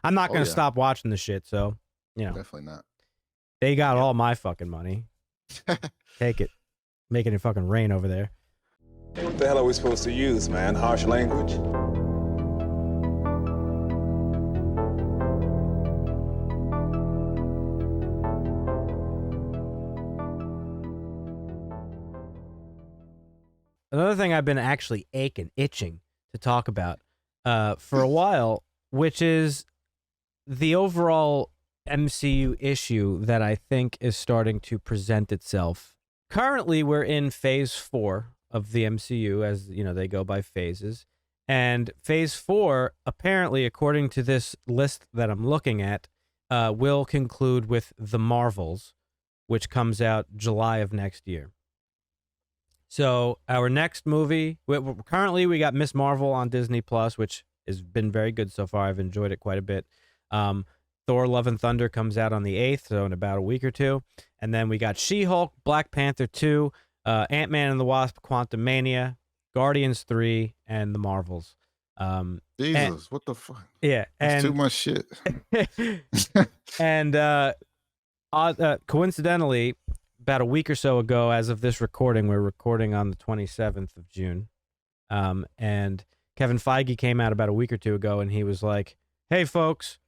I'm not Oh gonna yeah, stop watching the shit. So definitely not. they got Yep. all my fucking money. Take it, making it fucking rain over there. What the hell are we supposed to use, man? Harsh language? Another thing I've been actually itching to talk about for a while, which is the overall MCU issue that I think is starting to present itself. Currently, we're in phase 4 of the MCU, as you know, they go by phases. And phase 4, apparently, according to this list that I'm looking at, will conclude with The Marvels, which comes out July of next year. So our next movie, currently we got Miss Marvel on Disney Plus, which has been very good so far. I've enjoyed it quite a bit. Thor: Love and Thunder comes out on the 8th, so in about a week or two. And then we got She-Hulk, Black Panther 2, Ant-Man and the Wasp: Quantumania, Guardians 3, and The Marvels. Jesus, what the fuck? Yeah, That's too and much shit. and coincidentally, about a week or so ago, as of this recording, we're recording on the 27th of June, and Kevin Feige came out about a week or two ago, and he was like, "Hey, folks,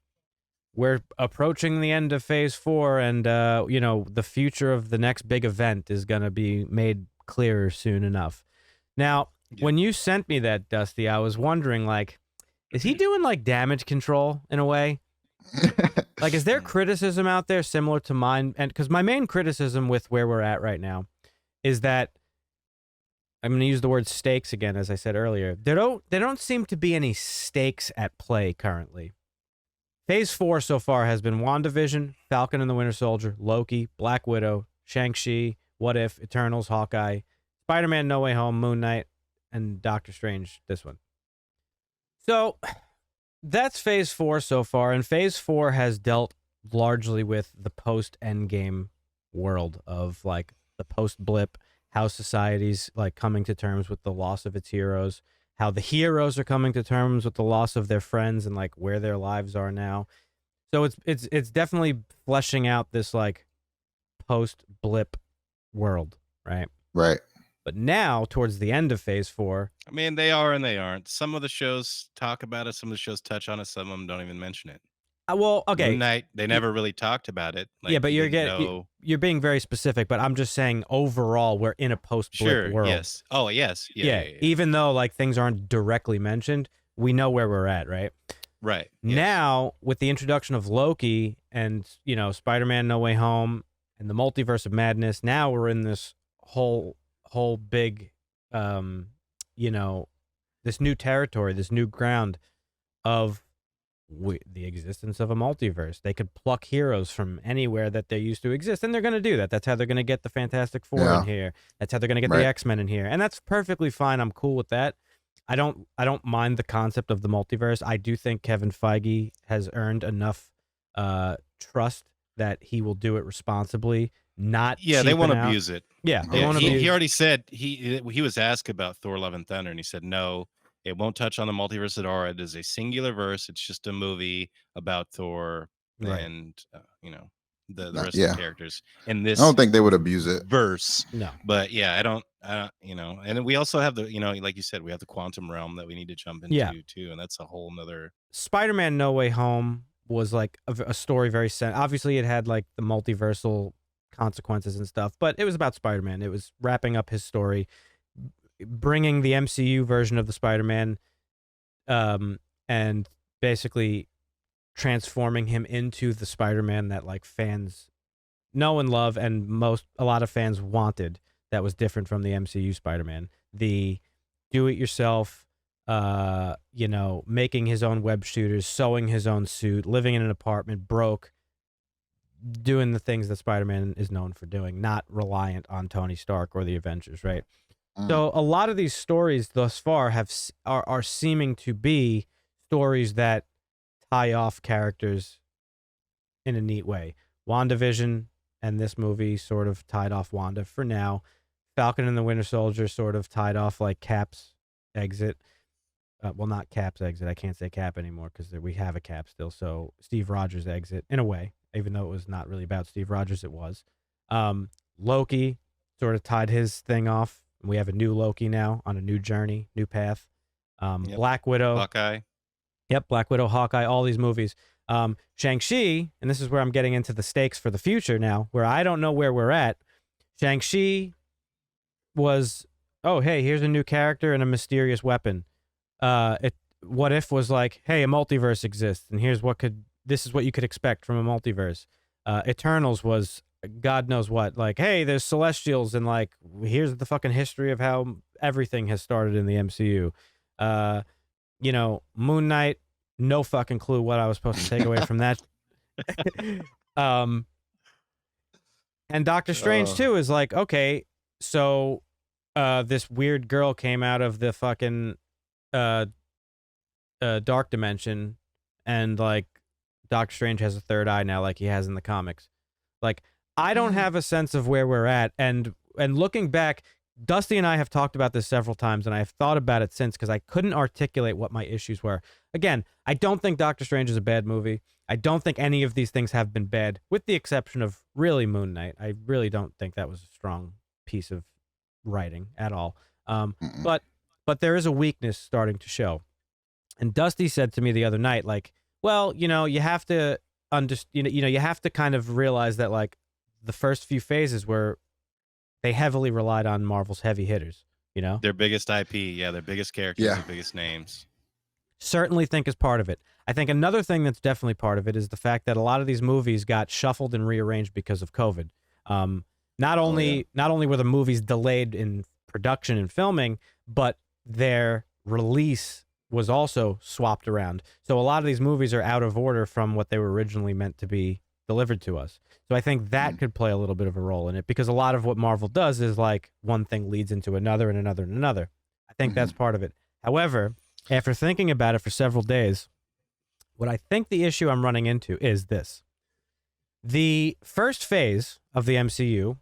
we're approaching the end of phase 4, and the future of the next big event is going to be made clearer soon enough." Now, when you sent me that, Dusty, I was wondering, like, is he doing like damage control in a way? Like, is there criticism out there similar to mine? And because my main criticism with where we're at right now is that I'm going to use the word stakes again, as I said earlier. There don't seem to be any stakes at play currently. Phase 4 so far has been WandaVision, Falcon and the Winter Soldier, Loki, Black Widow, Shang-Chi, What If, Eternals, Hawkeye, Spider-Man: No Way Home, Moon Knight, and Doctor Strange, this one. So that's phase 4 so far, and phase 4 has dealt largely with the post-End Game world of like the post-blip, how society's like coming to terms with the loss of its heroes, how the heroes are coming to terms with the loss of their friends and like where their lives are now. So it's definitely fleshing out this like post-blip world, right? Right. But now, towards the end of phase 4, I mean, they are and they aren't. Some of the shows talk about it. Some of the shows touch on it. Some of them don't even mention it. well, okay, Moon Knight, they never really talked about it. Like, yeah, but you didn't know. you're being very specific. But I'm just saying, overall, we're in a post-blip Sure. world. Yes. Oh, yes. Yeah. Even though like things aren't directly mentioned, we know where we're at, right? Right. Yes. Now, with the introduction of Loki and Spider-Man: No Way Home and the Multiverse of Madness, now we're in this whole big, this new territory, this new ground of the existence of a multiverse. They could pluck heroes from anywhere that they used to exist, and they're going to do that. That's how they're going to get the Fantastic Four in here. That's how they're going to get the X-Men in here, and that's perfectly fine. I'm cool with that. I don't mind the concept of the multiverse. I do think Kevin Feige has earned enough trust that he will do it responsibly. They won't abuse it. Yeah, he already said he was asked about Thor: Love and Thunder, and he said no, it won't touch on the multiverse at all. It is a singular verse. It's just a movie about Thor and the rest of the characters. And this, I don't think they would abuse it. Verse, no. But yeah, I don't. And we also have the like you said, we have the quantum realm that we need to jump into too, and that's a whole nother. Spider-Man: No Way Home was like a story very obviously it had like the multiversal consequences and stuff, but it was about Spider-Man. It was wrapping up his story, bringing the MCU version of the Spider-Man, and basically transforming him into the Spider-Man that like fans know and love, and a lot of fans wanted. That was different from the MCU Spider-Man. The do-it-yourself, making his own web shooters, sewing his own suit, living in an apartment, broke, doing the things that Spider-Man is known for doing, not reliant on Tony Stark or the Avengers, right? So a lot of these stories thus far are seeming to be stories that tie off characters in a neat way. WandaVision and this movie sort of tied off Wanda for now. Falcon and the Winter Soldier sort of tied off like Cap's exit. well, not Cap's exit. I can't say Cap anymore because we have a Cap still. So Steve Rogers' exit, in a way, even though it was not really about Steve Rogers, it was. Loki sort of tied his thing off. We have a new Loki now on a new journey, new path. Yep. Black Widow. Hawkeye. Yep, Black Widow, Hawkeye, all these movies. Shang-Chi, and this is where I'm getting into the stakes for the future now, where I don't know where we're at. Shang-Chi was, oh, hey, here's a new character and a mysterious weapon. What If was like, hey, a multiverse exists, and this is what you could expect from a multiverse. Eternals was God knows what, like, hey, there's Celestials, and like, here's the fucking history of how everything has started in the MCU. Moon Knight, no fucking clue what I was supposed to take away from that. And Doctor Strange too is like, okay, so this weird girl came out of the fucking dark dimension, and like Doctor Strange has a third eye now, like he has in the comics. Like, I don't have a sense of where we're at, and looking back, Dusty and I have talked about this several times, and I've thought about it since because I couldn't articulate what my issues were. Again, I don't think Doctor Strange is a bad movie. I don't think any of these things have been bad, with the exception of really Moon Knight. I really don't think that was a strong piece of writing at all. But there is a weakness starting to show. And Dusty said to me the other night, like, well, you have to you have to kind of realize that like the first few phases were they heavily relied on Marvel's heavy hitters, Their biggest IP, their biggest characters, their biggest names. Certainly think is part of it. I think another thing that's definitely part of it is the fact that a lot of these movies got shuffled and rearranged because of COVID. Not only were the movies delayed in production and filming, but their release was also swapped around. So a lot of these movies are out of order from what they were originally meant to be delivered to us. So I think that could play a little bit of a role in it, because a lot of what Marvel does is like one thing leads into another and another and another. I think that's part of it. However, after thinking about it for several days, what I think the issue I'm running into is this. The first phase of the MCU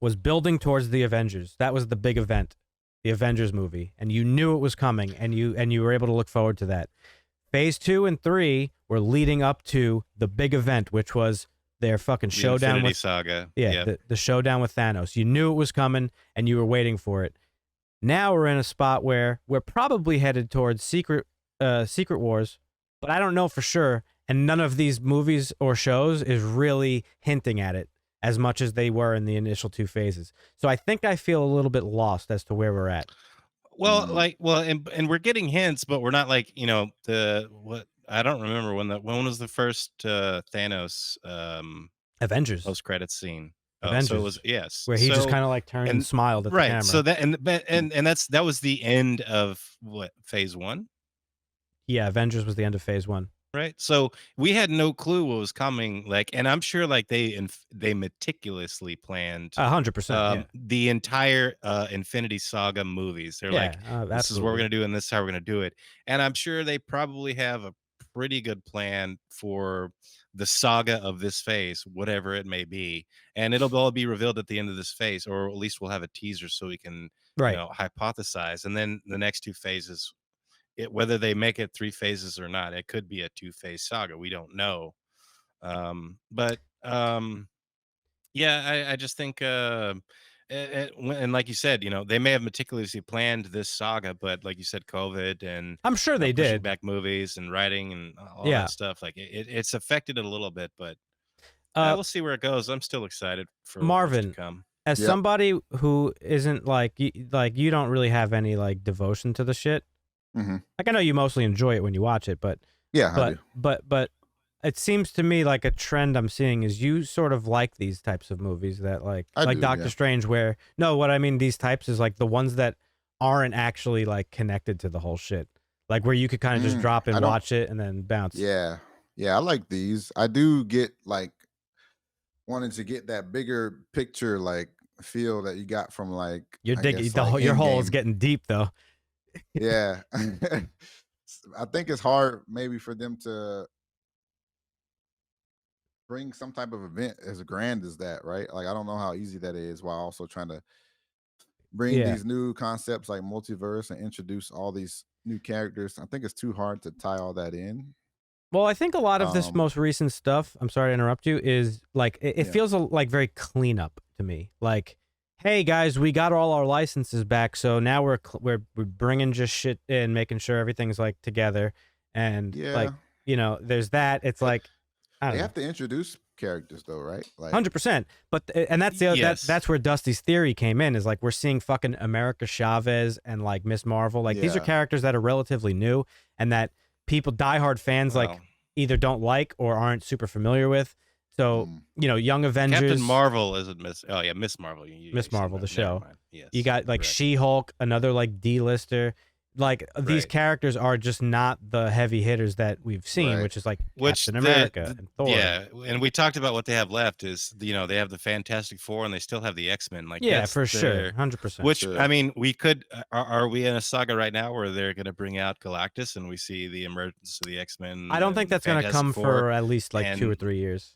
was building towards the Avengers. That was the big event, the Avengers movie, and you knew it was coming, and you were able to look forward to that. Phase 2 and 3 were leading up to the big event, which was their fucking showdown Infinity with Saga. the showdown with Thanos. You knew it was coming, and you were waiting for it. Now we're in a spot where we're probably headed towards Secret Wars, but I don't know for sure. And none of these movies or shows is really hinting at it as much as they were in the initial two phases. So I think I feel a little bit lost as to where we're at. Well, and we're getting hints, but we're not like, I don't remember when was the first Thanos Avengers post credits scene. Avengers, so it was, yes, where he just kind of like turned and smiled at the camera. So that that was the end of what, phase 1? Yeah, Avengers was the end of phase 1. Right. So we had no clue what was coming. Like, and I'm sure like they meticulously planned 100%. the entire Infinity Saga movies. They're like, this is what we're going to do, and this is how we're going to do it. And I'm sure they probably have a pretty good plan for the saga of this phase, whatever it may be. And it'll all be revealed at the end of this phase, or at least we'll have a teaser so we can, hypothesize. And then the next two phases, whether they make it 3 phases or not, it could be a 2-phase saga. We don't know. I just think, and like you said, they may have meticulously planned this saga, but like you said, COVID and I'm sure they did back movies and writing and all that stuff. Like it's affected it a little bit, but we'll see where it goes. I'm still excited for Marvin what's to come. As somebody who isn't like you don't really have any like devotion to the shit. Like, I know you mostly enjoy it when you watch it, but I do. But it seems to me like a trend I'm seeing is you sort of like these types of movies that like Doctor Strange, where what I mean these types is like the ones that aren't actually like connected to the whole shit, like where you could kind of just drop in, watch it, and then bounce. Yeah, I like these. I do get like wanting to get that bigger picture, like feel that you got from like you're digging your hole is getting deep though. Yeah. I think it's hard maybe for them to bring some type of event as grand as that, right? Like, I don't know how easy that is while also trying to bring Yeah. these new concepts like multiverse and introduce all these new characters. I think it's too hard to tie all that in. Well, I think a lot of this Um, most recent stuff, I'm sorry to interrupt you, is like it Yeah. feels like very cleanup to me. Like, hey guys, we got all our licenses back, so now we're bringing just shit in, making sure everything's like together, and like Yeah. there's that. It's They, like I they don't know. have to introduce characters though, right? Like, 100%. But and that's Yes. that's where Dusty's theory came in. Is like we're seeing fucking America Chavez and like Miss Marvel. Like these are Yeah. characters that are relatively new and that people, diehard fans, like Well, either don't like or aren't super familiar with. So Young Avengers, Captain Marvel isn't Miss. Oh yeah, Miss Marvel. Miss Marvel, the show. Mind. Yes. You got like correct. She-Hulk, another like D-lister. Like these Right. characters are just not the heavy hitters that we've seen, Right. which is like Which Captain America and Thor. Yeah, and we talked about what they have left is they have the Fantastic Four and they still have the X-Men. Like Yeah, that's for sure, their- 100%. Which Sure. I mean, we could. Are we in a saga right now where they're going to bring out Galactus and we see the emergence of the X-Men? I don't think and that's going to Fantastic come Four? for at least like 2 or and- 3 years.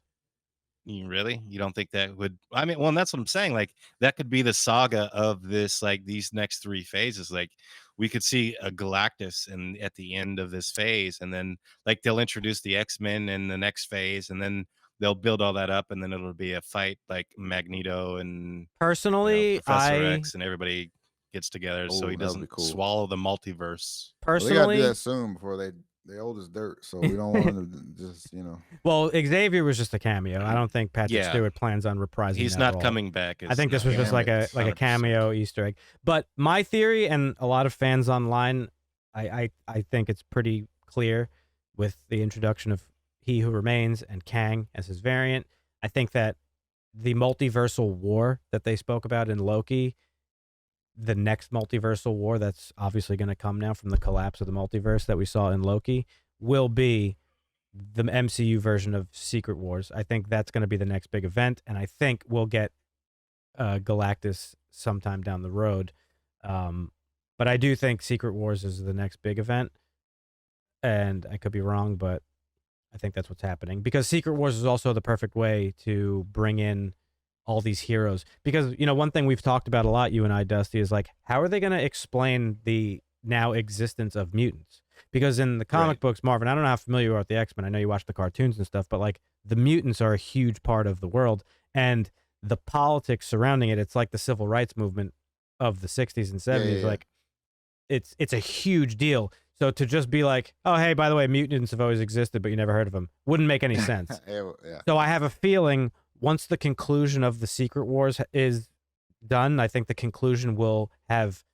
Really? You don't think that would? I mean, well, and that's what I'm saying. Like that could be the saga of this, like these next 3 phases. Like we could see a Galactus and at the end of this phase, and then like they'll introduce the X-Men in the next phase, and then they'll build all that up, and then it'll be a fight like Magneto and Personally, Professor X, and everybody gets together so Oh, he that would be doesn't cool. swallow the multiverse. Well, they gotta personally, do that soon before they old as dirt. So we don't want them to just well, Xavier was just a cameo. I don't think Patrick Yeah. Stewart plans on reprising He's that not role. coming back. I think this was just like a 100%. cameo Easter egg. But my theory, and a lot of fans online, I think it's pretty clear with the introduction of He Who Remains and Kang as his variant. I think that the multiversal war that they spoke about in Loki, the next multiversal war that's obviously going to come now from the collapse of the multiverse that we saw in Loki, will be the MCU version of Secret Wars. I think that's going to be the next big event, and I think we'll get Galactus sometime down the road. But I do think Secret Wars is the next big event, and I could be wrong, but I think that's what's happening, because Secret Wars is also the perfect way to bring in all these heroes. Because one thing we've talked about a lot, you and I, Dusty, is like, how are they going to explain the now existence of mutants? Because in the comic books, Marvin, I don't know how familiar you are with the X-Men. I know you watch the cartoons and stuff, but like the mutants are a huge part of the world, and the politics surrounding it. It's like the civil rights movement of the 60s and 70s. Yeah. Like it's a huge deal. So to just be like, oh, hey, by the way, mutants have always existed, but you never heard of them, wouldn't make any sense. Yeah. So I have a feeling once the conclusion of the Secret Wars is done, I think the conclusion will have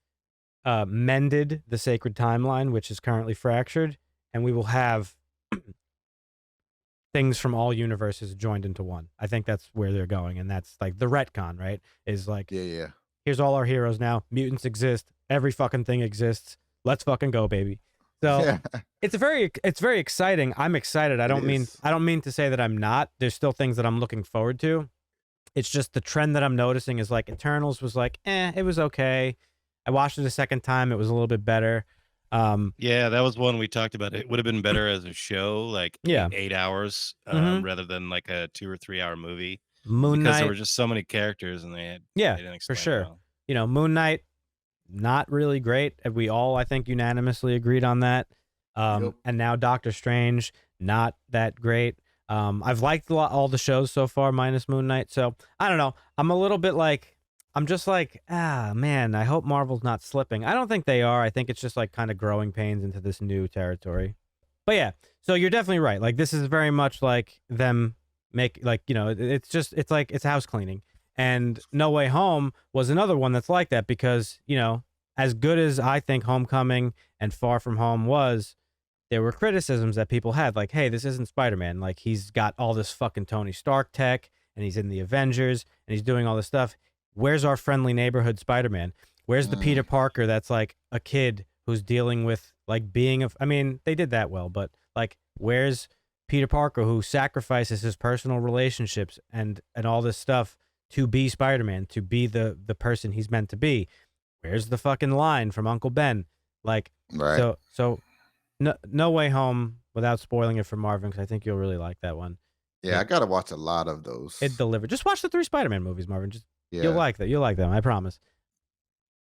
mended the sacred timeline, which is currently fractured, and we will have things from all universes joined into one. I think that's where they're going, and that's like the retcon, right? Is like, Yeah. here's all our heroes now. Mutants exist. Every fucking thing exists. Let's fucking go, baby. So Yeah. it's very exciting. I'm excited. I don't is. mean to say that I'm not. There's still things that I'm looking forward to. It's just the trend that I'm noticing is like Eternals was like, it was okay. I watched it a second time. It was a little bit better. Yeah, that was one we talked about. It would have been better as a show, like Yeah. 8 hours, Mhm. rather than like a 2 or 3 hour movie. Moon Because Knight, there were just so many characters, and they yeah, didn't for explain it sure. well. Moon Knight, not really great. We all, I think, unanimously agreed on that. Yep. And now Doctor Strange, not that great. I've liked all the shows so far, minus Moon Knight. So I don't know. I'm a little bit like, I'm just like, man, I hope Marvel's not slipping. I don't think they are. I think it's just like kind of growing pains into this new territory. But yeah, so you're definitely right. Like this is very much like them it's house cleaning. And No Way Home was another one that's like that because, as good as I think Homecoming and Far From Home was, there were criticisms that people had, like, hey, this isn't Spider-Man. Like, he's got all this fucking Tony Stark tech, and he's in the Avengers, and he's doing all this stuff. Where's our friendly neighborhood Spider-Man? Where's the Peter Parker that's like a kid who's dealing with like being I mean, they did that well, but like, where's Peter Parker who sacrifices his personal relationships and all this stuff to be Spider-Man, to be the person he's meant to be? Where's the fucking line from Uncle Ben? Like, Right. so no Way Home, without spoiling it for Marvin, because I think you'll really like that one. Yeah, I gotta watch a lot of those. It delivered. Just watch the 3 Spider-Man movies, Marvin. Yeah. You'll like that. You'll like them. I promise.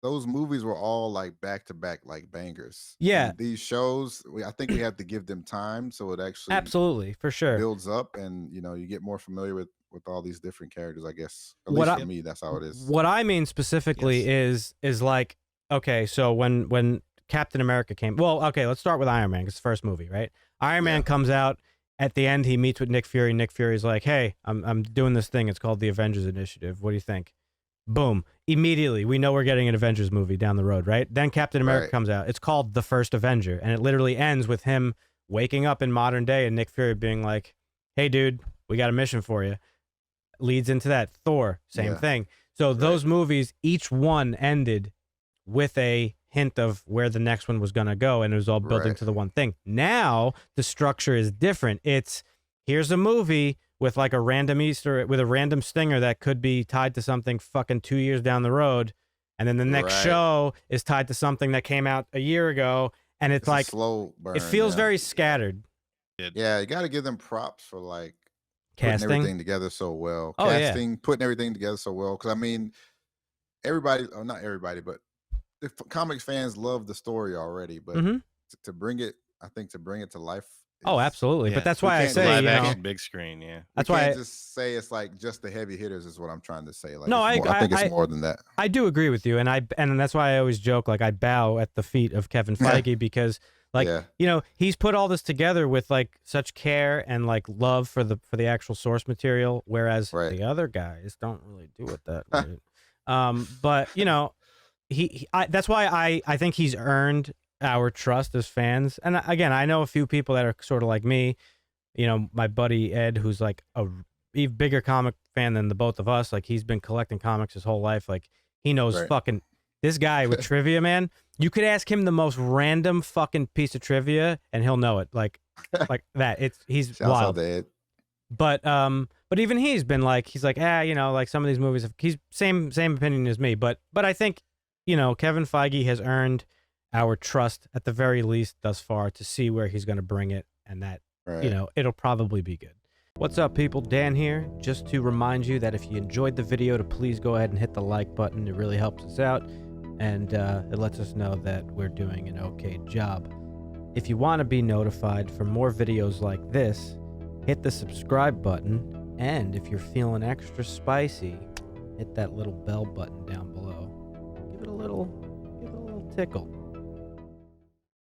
those movies were all like back to back, like bangers. Yeah. And these shows, I think we have to give them time so it actually Absolutely, for sure. builds up, and you get more familiar with all these different characters. I guess at What least I- for me, that's how it is. What I mean specifically is like, okay, so when Captain America came, well, okay, let's start with Iron Man, 'cause it's the first movie, right? Iron Man comes out. At the end, he meets with Nick Fury. Nick Fury's like, "Hey, I'm doing this thing. It's called the Avengers Initiative. What do you think?" Boom! Immediately, we know we're getting an Avengers movie down the road, right? Then Captain America Right. comes out. It's called The First Avenger, and it literally ends with him waking up in modern day and Nick Fury being like, "Hey, dude, we got a mission for you." Leads into that. Thor, same Yeah. thing. So those movies, each one ended with a hint of where the next one was going to go, and it was all building Right. to the one thing. Now the structure is different. It's here's a movie with like a random Easter, with a random stinger that could be tied to something fucking 2 years down the road, and then the next Right. show is tied to something that came out a year ago, and it's a like slow burn. it feels yeah. very scattered. Yeah, you got to give them props for like putting Casting. everything together so well. Oh, yeah. Casting, putting everything together so well. Because I mean, everybody, or not everybody, but the comics fans love the story already. But Mhm. to bring it, I think to bring it to life. Oh, is- absolutely. Yeah. But that's We why I can't say, Live you know, action, big screen. Yeah. that's we why can't I- just say it's like just the heavy hitters is what I'm trying to say. Like, No, it's I think it's I- more than that. I do agree with you, and that's why I always joke, like, I bow at the feet of Kevin Feige because, like, Yeah. you know, he's put all this together with like such care and like love for the actual source material, whereas Right. the other guys don't really do it that way. But you know, that's why I think he's earned our trust as fans. And again, I know a few people that are sort of like me. You know, my buddy Ed, who's like a even bigger comic fan than the both of us. Like, he's been collecting comics his whole life. Like, he knows Right. fucking this guy with trivia, man. You could ask him the most random fucking piece of trivia, and he'll know it. Like that. He's Shouts out wild. to Ed. But even he's been like, he's like, you know, like some of these movies, he's same opinion as me. But I think, you know, Kevin Feige has earned our trust at the very least thus far to see where he's going to bring it, and that, Right. you know, it'll probably be good. What's up, people? Dan here. Just to remind you that if you enjoyed the video, to please go ahead and hit the like button. It really helps us out, and it lets us know that we're doing an okay job. If you want to be notified for more videos like this, hit the subscribe button, and if you're feeling extra spicy, hit that little bell button down below. Give it a little tickle.